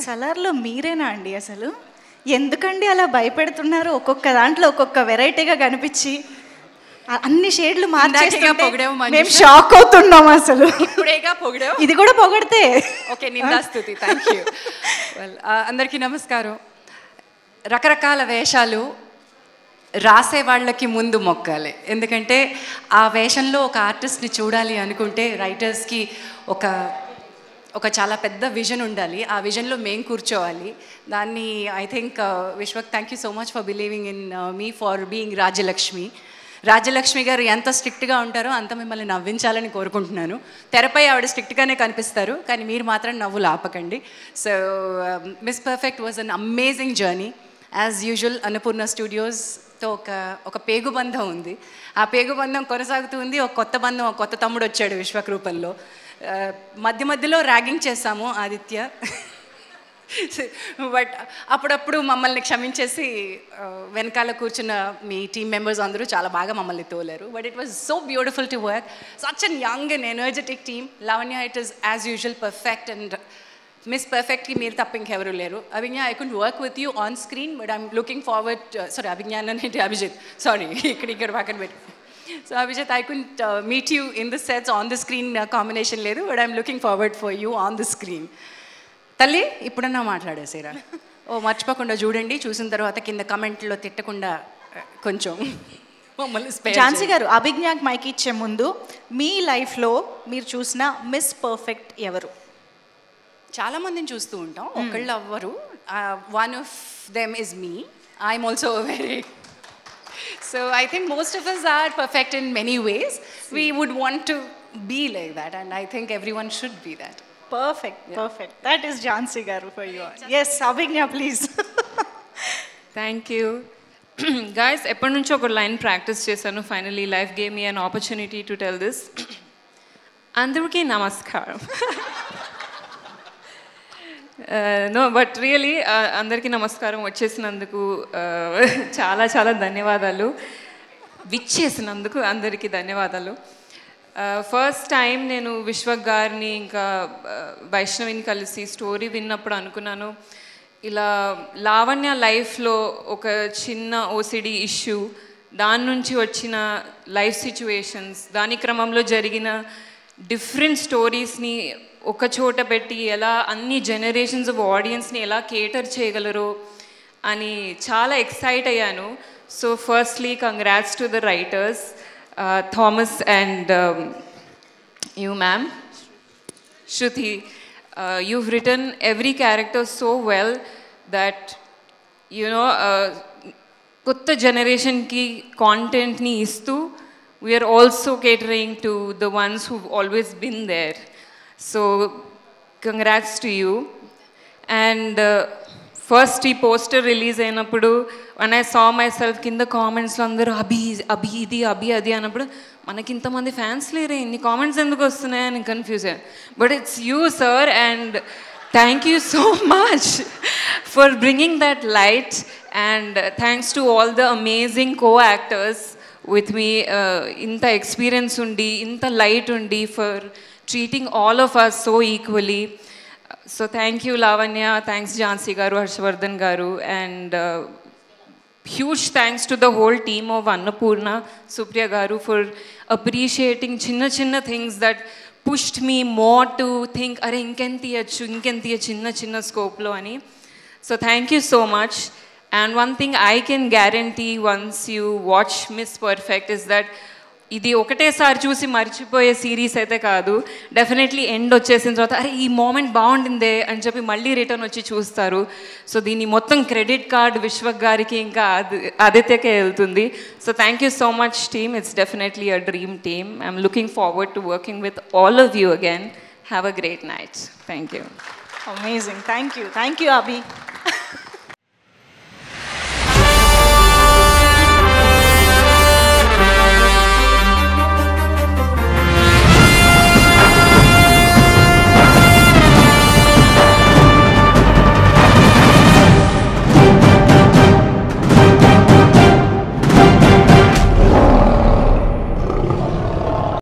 సలార్లో మీరేనా అండి అసలు? ఎందుకండి అలా భయపెడుతున్నారు? ఒక్కొక్క దాంట్లో ఒక్కొక్క వెరైటీగా కనిపించి అన్ని షేడ్లు మార్చేస్తుంటే మేము షాక్ అవుతున్నాం అసలు. ఇది కూడా పొగడితే ఓకే, నిందాస్తుతి. Thank you. అందరికీ నమస్కారం. రకరకాల వేషాలు రాసే వాళ్ళకి ముందు మొక్కాలి. ఎందుకంటే ఆ వేషంలో ఒక ఆర్టిస్ట్ని చూడాలి అనుకుంటే రైటర్స్కి ఒక చాలా పెద్ద విజన్ ఉండాలి. ఆ విజన్లో మేము కూర్చోవాలి. దాన్ని I think Vishwak, thank you so much for believing in me, for being Rajyalakshmi. Rajyalakshmi గారు ఎంత స్ట్రిక్ట్గా ఉంటారో అంత మిమ్మల్ని నవ్వించాలని కోరుకుంటున్నాను. తెరపై ఆవిడ స్ట్రిక్ట్గానే కనిపిస్తారు, కానీ మీరు మాత్రం నవ్వులు ఆపకండి. So miss perfect was an amazing journey. As usual Annapurna స్టూడియోస్తో ఒక పేగుబంధం ఉంది. ఆ పేగుబంధం కొనసాగుతూ ఉంది. ఒక కొత్త బంధం, ఒక కొత్త తమ్ముడు వచ్చాడు విశ్వక్ రూపంలో. మధ్యలో ర్యాగింగ్ చేశాము ఆదిత్య, బట్ అప్పుడప్పుడు మమ్మల్ని క్షమించేసి వెనకాల కూర్చున్న మీ టీమ్ మెంబర్స్ అందరూ చాలా బాగా మమ్మల్ని తోలారు. But it was so beautiful to work. Such an young and energetic team. Lavanya, it is as usual perfect, and miss పర్ఫెక్ట్కి మీరు తప్ప ఇంకెవరు లేరు. Abhigna, I could work with you on screen, but I'm looking forward. Sorry, Abhigna అంటే Abhijit, sorry, ఇక్కడ పక్కన పెట్టి. So Abhijit, I couldn't meet you in the sets on the screen combination లేదు, but I'm looking forward for you on the screen. తల్లి, ఇప్పుడన్నా మాట్లాడేసేరా. మర్చిపోకుండా చూడండి. చూసిన తర్వాత కింద కమెంట్లో తిట్టకుండా కొంచెం మమ్మల్ని స్పేర్. ఝాన్సీ గారు, అభిజ్ఞాకి మైక్ ఇచ్చే ముందు మీ లైఫ్లో మీరు చూసిన మిస్ పర్ఫెక్ట్ ఎవరు? చాలామందిని చూస్తూ ఉంటాం, ఒకళ్ళు అవ్వరు. One of them is me. I'm also very. So I think most of us are perfect in many ways. We would want to be like that, and I think everyone should be that. Perfect, yeah. Perfect. That is Jhansi garu for you. Yes, Abhignya, please. Thank you. Guys, ఎప్పటి నుంచో ఒక line practice చేశాను. Finally, life gave me an opportunity to tell this. అందరికీ నమస్కారం. No, but really అందరికీ నమస్కారం. వచ్చేసినందుకు చాలా చాలా ధన్యవాదాలు. విచ్చేసినందుకు అందరికీ ధన్యవాదాలు. ఫస్ట్ టైం నేను విశ్వక్ గారిని ఇంకా వైష్ణవిని కలిసి స్టోరీ విన్నప్పుడు అనుకున్నాను, ఇలా లావణ్య లైఫ్లో ఒక చిన్న ఓసిడి ఇష్యూ, దాని నుంచి వచ్చిన లైఫ్ సిచ్యువేషన్స్, దాని క్రమంలో జరిగిన డిఫరెంట్ స్టోరీస్ని ఒక చోట పెట్టి ఎలా అన్ని జనరేషన్స్ ఆఫ్ ఆడియన్స్ని ఎలా కేటర్ చేయగలరో అని చాలా ఎక్సైట్ అయ్యాను. So firstly congrats to the writers, Thomas and you ma'am, Shruti. You've written every character so well that, you know, కొత్త జనరేషన్కి కాంటెంట్ని ఇస్తూ we are also catering to the ones who've always been there. So congrats to you. And first ఈ poster release అయినప్పుడు when I saw myself కింద కామెంట్స్లో అందరూ అభి ఇది అభి అది అన్నప్పుడు మనకి ఇంతమంది ఫ్యాన్స్ లేరే, ఇన్ని కామెంట్స్ ఎందుకు వస్తున్నాయని కన్ఫ్యూజ్ అయ్యాను. But it's you sir, and thank you so much for bringing that light, and thanks to all the amazing co-actors with me, ఇంత ఎక్స్పీరియన్స్ ఉండి ఇంత లైట్ ఉండి for treating all of us so equally. So thank you Lavanya, thanks Jhansi garu, Harshvardhan garu, and huge thanks to the whole team of Annapurna, Supriya garu, for appreciating chinna things that pushed me more to think are inkentiya chinna scope lo ani. So thank you so much. And one thing I can guarantee once you watch Miss Perfect is that ఇది ఒకటేసారి చూసి మర్చిపోయే series అయితే కాదు. Definitely end వచ్చేసిన తర్వాత అరే ఈ మూమెంట్ బాగుండిందే అని చెప్పి మళ్ళీ రిటర్న్ వచ్చి చూస్తారు. సో దీని మొత్తం క్రెడిట్ కార్డ్ విశ్వక్ గారికి ఇంకా ఆదిత్యకే వెళ్తుంది. So thank you so much team. It's definitely a dream team. I'm looking forward to working with all of you again. Have a great night. Thank you. Amazing. Thank you. Thank you Abhi.